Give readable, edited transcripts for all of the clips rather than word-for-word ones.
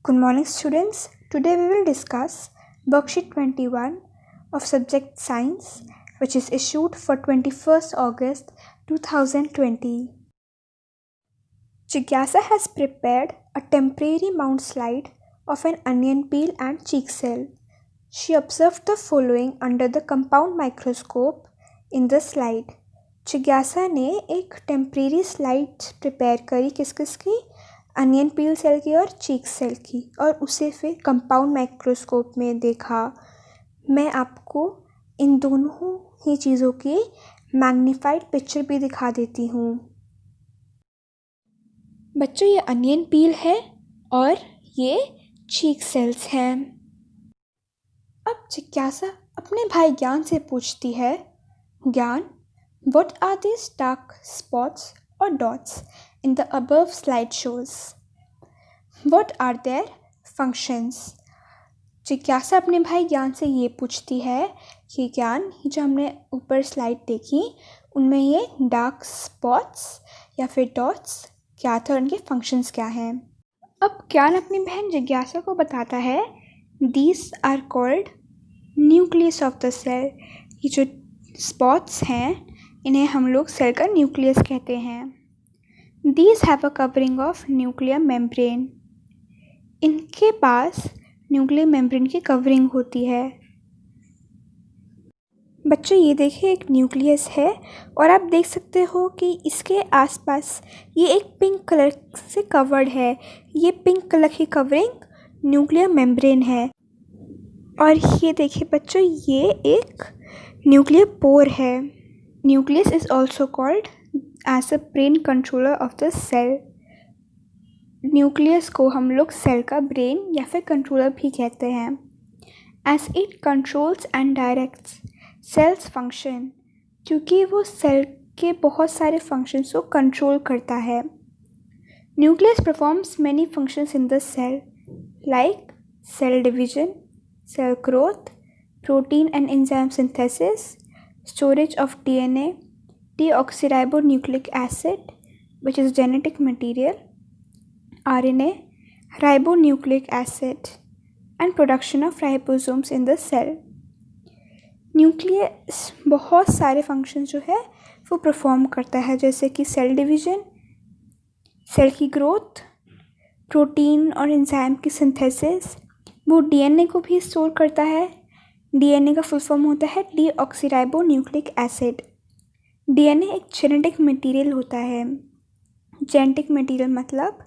Good morning, students. Today we will discuss Worksheet 21 of Subject Science, which is issued for 21st August 2020. Jigyasa has prepared a temporary mount slide of an onion peel and cheek cell. She observed the following under the compound microscope in the slide. जिज्ञासा ने एक temporary slide prepare करी किसकी onion पील cell की और चीक cell की, और उसे फिर कंपाउंड माइक्रोस्कोप में देखा। मैं आपको इन दोनों ही चीज़ों की मैग्नीफाइड पिक्चर भी दिखा देती हूँ। बच्चों, ये अनियन पील है और ये चीक सेल्स हैं। अब जिज्ञासा अपने भाई ज्ञान से पूछती है, ज्ञान, what are these dark spots or dots in the above slide shows? What are their functions? जिज्ञासा अपने भाई ज्ञान से ये पूछती है कि ज्ञान, जो हमने ऊपर स्लाइड देखी उनमें ये डार्क स्पॉट्स या फिर डॉट्स क्या थे और उनके फंक्शंस क्या हैं। अब ज्ञान अपनी बहन जिज्ञासा को बताता है, these are called nucleus of the cell. ये जो स्पॉट्स हैं इन्हें हम लोग सेल का न्यूक्लियस कहते हैं। These have a covering of nuclear membrane. इनके पास न्यूक्लियर मेम्ब्रेन की कवरिंग होती है। बच्चों, ये देखिए एक न्यूक्लियस है और आप देख सकते हो कि इसके आसपास ये एक पिंक कलर से कवर्ड है। ये पिंक कलर की कवरिंग न्यूक्लियर मेम्ब्रेन है। और ये देखिए बच्चों, ये एक न्यूक्लियर पोर है। Nucleus is also called as a brain controller of the cell. Nucleus को हम लोग सेल का ब्रेन या फिर कंट्रोलर भी कहते हैं। As it controls and directs cells function, क्योंकि वो सेल के बहुत सारे फंक्शंस को कंट्रोल करता है। Nucleus performs many functions in the cell like cell division, cell growth, protein and enzyme synthesis, storage of DNA, deoxyribonucleic acid, which is genetic material, RNA, ribonucleic acid, and production of ribosomes in the cell. Nucleus बहुत सारे function जो है वो perform करता है, जैसे कि cell division, cell की ग्रोथ, प्रोटीन और एंजाइम की सिंथेसिस। वो डीएनए को भी स्टोर करता है। डीएनए का फुल फॉर्म होता है डीऑक्सीराइबोन्यूक्लिक एसिड। डीएनए एक जेनेटिक मटेरियल होता है। जेनेटिक मटेरियल मतलब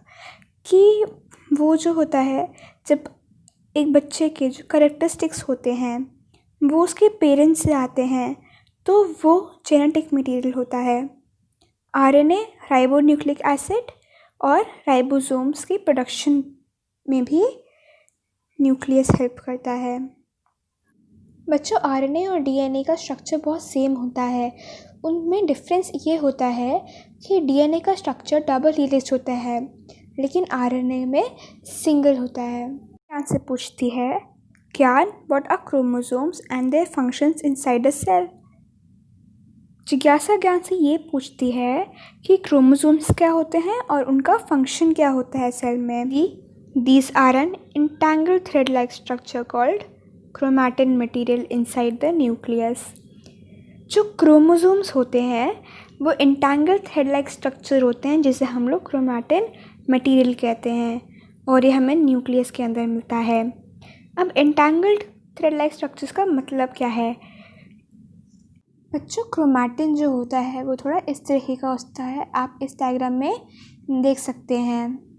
कि वो जो होता है, जब एक बच्चे के जो कैरेक्टरिस्टिक्स होते हैं वो उसके पेरेंट्स से आते हैं तो वो जेनेटिक मटेरियल होता है। आरएनए, राइबोन्यूक्लिक एसिड और राइबोसोम्स की प्रोडक्शन में भी न्यूक्लियस हेल्प करता है। बच्चों, आरएनए और डीएनए का स्ट्रक्चर बहुत सेम होता है। उनमें डिफरेंस ये होता है कि डीएनए का स्ट्रक्चर डबल हेलिक्स होता है लेकिन आरएनए में सिंगल होता है। ज्ञान से पूछती है, Gyan, what are chromosomes and their functions inside a cell? जिज्ञासा ज्ञान से ये पूछती है कि क्रोमोसोम्स क्या होते हैं और उनका फंक्शन क्या होता है सेल में भी। These are an entangled thread-like structure called chromatin material inside the nucleus. जो क्रोमोसोम्स होते हैं वो entangled thread-like structure होते हैं जिसे हम लोग क्रोमैटिन मटेरियल कहते हैं और ये हमें न्यूक्लियस के अंदर मिलता है। अब entangled thread-like structures का मतलब क्या है? बच्चों, क्रोमैटिन जो होता है वो थोड़ा इस तरीके का होता है, आप इस डायग्राम में देख सकते हैं,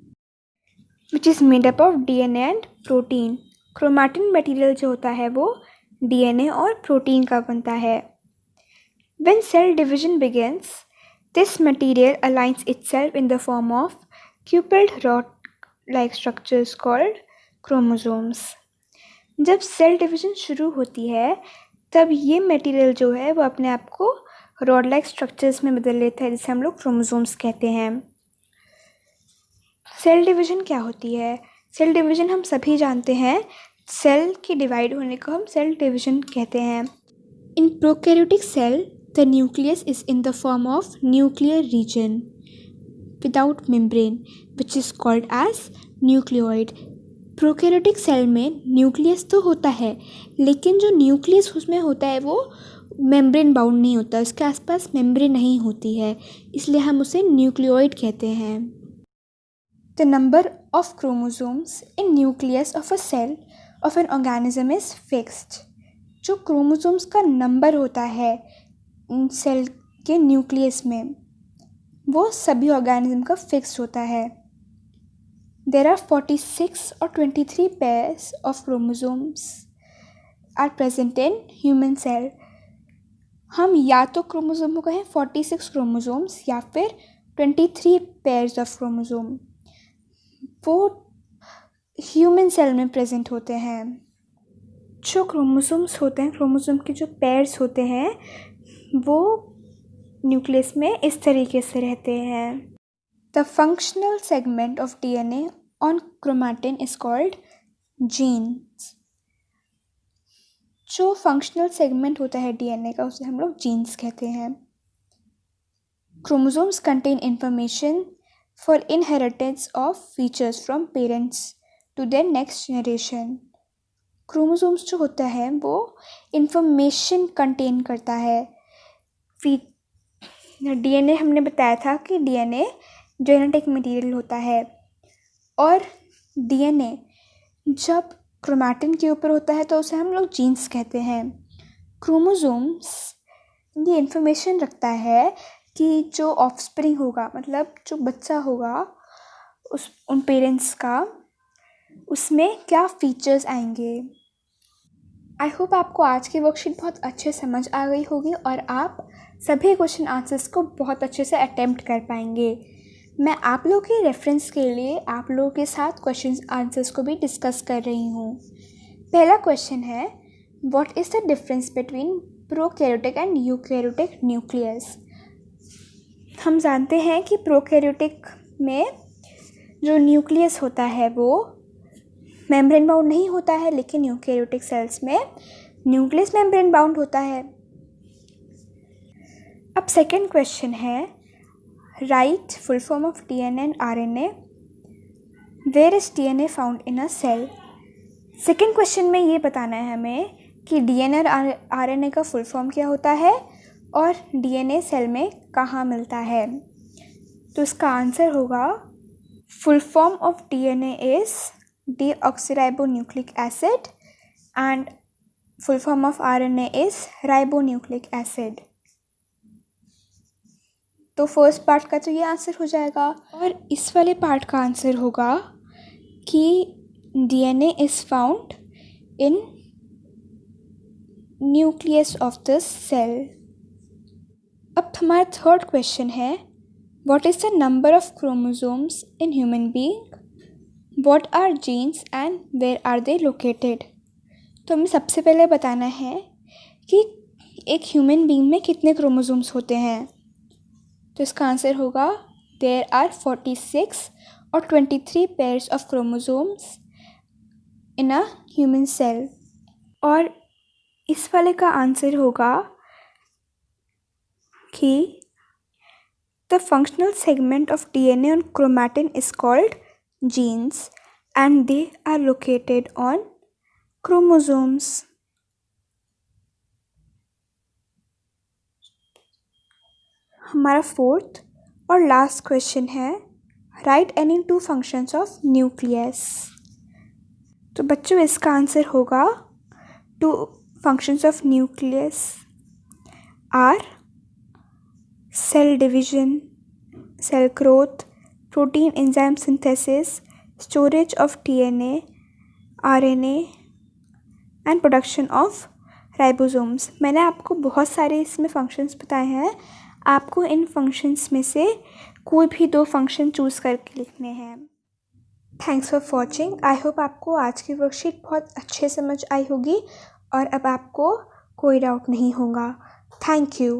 which is made up of DNA and protein. Chromatin material जो होता है वो DNA और प्रोटीन का बनता है। When cell division begins, this material aligns itself in the form of coupled rod-like structures called chromosomes. जब सेल डिवीजन शुरू होती है तब ये मटेरियल जो है वो अपने आप को रॉड-लाइक स्ट्रक्चर्स में बदल लेता है जिसे हम लोग क्रोमोसोम्स कहते हैं। सेल डिवीजन क्या होती है? सेल डिवीजन हम सभी जानते हैं, सेल के डिवाइड होने को हम सेल डिवीजन कहते हैं। In prokaryotic cell the nucleus is in the form of nuclear region without membrane which is called as nucleoid. Prokaryotic cell में न्यूक्लियस तो होता है, लेकिन जो न्यूक्लियस उसमें होता है वो मेम्ब्रेन बाउंड नहीं होता, उसके आसपास मेम्ब्रेन नहीं होती है, इसलिए हम उसे न्यूक्लियोइड कहते हैं। The number of chromosomes in nucleus of a cell of an organism is fixed. जो क्रोमोसोम्स का नंबर होता है सेल के न्यूक्लियस में, वो सभी ऑर्गेनिज्म का फिक्स्ड होता है। There are 46 or 23 pairs of chromosomes are present in human cell. हम या तो क्रोमोसोम को कहें 46 क्रोमोसोम्स या फिर 23 पेयर्स ऑफ क्रोमोसोम, वो ह्यूमन सेल में प्रेजेंट होते हैं। जो क्रोमोसोम्स होते हैं, क्रोमोसोम के जो पेयर्स होते हैं, वो न्यूक्लियस में इस तरीके से रहते हैं। The functional segment of DNA on chromatin is called genes. जो फंक्शनल सेगमेंट होता है डीएनए का, उसे हम लोग जीन्स कहते हैं। Chromosomes contain information for inheritance of features from parents to their next generation. Chromosomes जो होता है वो इंफॉर्मेशन कंटेन करता है। डीएनए हमने बताया था कि डीएनए जेनेटिक मटेरियल होता है, और डीएनए जब क्रोमैटिन के ऊपर होता है तो उसे हम लोग जीन्स कहते हैं। क्रोमोसोम्स ये इन्फॉर्मेशन रखता है कि जो ऑफस्प्रिंग होगा, मतलब जो बच्चा होगा उन पेरेंट्स का, उसमें क्या फीचर्स आएंगे। आई होप आपको आज की वर्कशीट बहुत अच्छे समझ आ गई होगी और आप सभी क्वेश्चन आंसर्स को बहुत अच्छे से अटेम्प्ट कर पाएंगे। मैं आप लोगों के रेफरेंस के लिए आप लोगों के साथ क्वेश्चन आंसर्स को भी डिस्कस कर रही हूँ। पहला क्वेश्चन है, what is the difference between prokaryotic and eukaryotic nucleus. हम जानते हैं कि प्रोकैरियोटिक में जो न्यूक्लियस होता है वो मेम्ब्रेन बाउंड नहीं होता है, लेकिन यूकैरियोटिक सेल्स में न्यूक्लियस मेम्ब्रेन बाउंड होता है। अब सेकेंड क्वेश्चन है, write full form of DNA and RNA. Where is DNA found in a cell. Second question में ये बताना है हमें कि डीएनए और आरएनए का फुल फॉर्म क्या होता है और डीएनए सेल में कहाँ मिलता है। तो इसका आंसर होगा, full form of DNA is deoxyribonucleic acid and full form of RNA is ribonucleic acid. तो फर्स्ट पार्ट का तो ये आंसर हो जाएगा, और इस वाले पार्ट का आंसर होगा कि DNA is found in nucleus of the cell. अब हमारा थर्ड क्वेश्चन है, what is the number of chromosomes in human being, what are genes and where are they located. तो हमें सबसे पहले बताना है कि एक ह्यूमन बीइंग में कितने क्रोमोसोम्स होते हैं। तो इसका आंसर होगा, देयर आर 46 और 23 pairs of chromosomes in a human cell. और इस वाले का आंसर होगा कि the functional segment of DNA on chromatin is called genes and they are located on chromosomes. हमारा फोर्थ और लास्ट क्वेश्चन है, write any two functions of nucleus. तो बच्चों इसका आंसर होगा, two functions of nucleus are cell division, cell growth, protein enzyme synthesis, storage of DNA, RNA and production of ribosomes. मैंने आपको बहुत सारे इसमें फंक्शंस बताए हैं, आपको इन फंक्शंस में से कोई भी 2 फंक्शन चूज़ करके लिखने हैं। Thanks for watching. I hope आपको आज की वर्कशीट बहुत अच्छे समझ आई होगी और अब आपको कोई डाउट नहीं होगा। Thank you.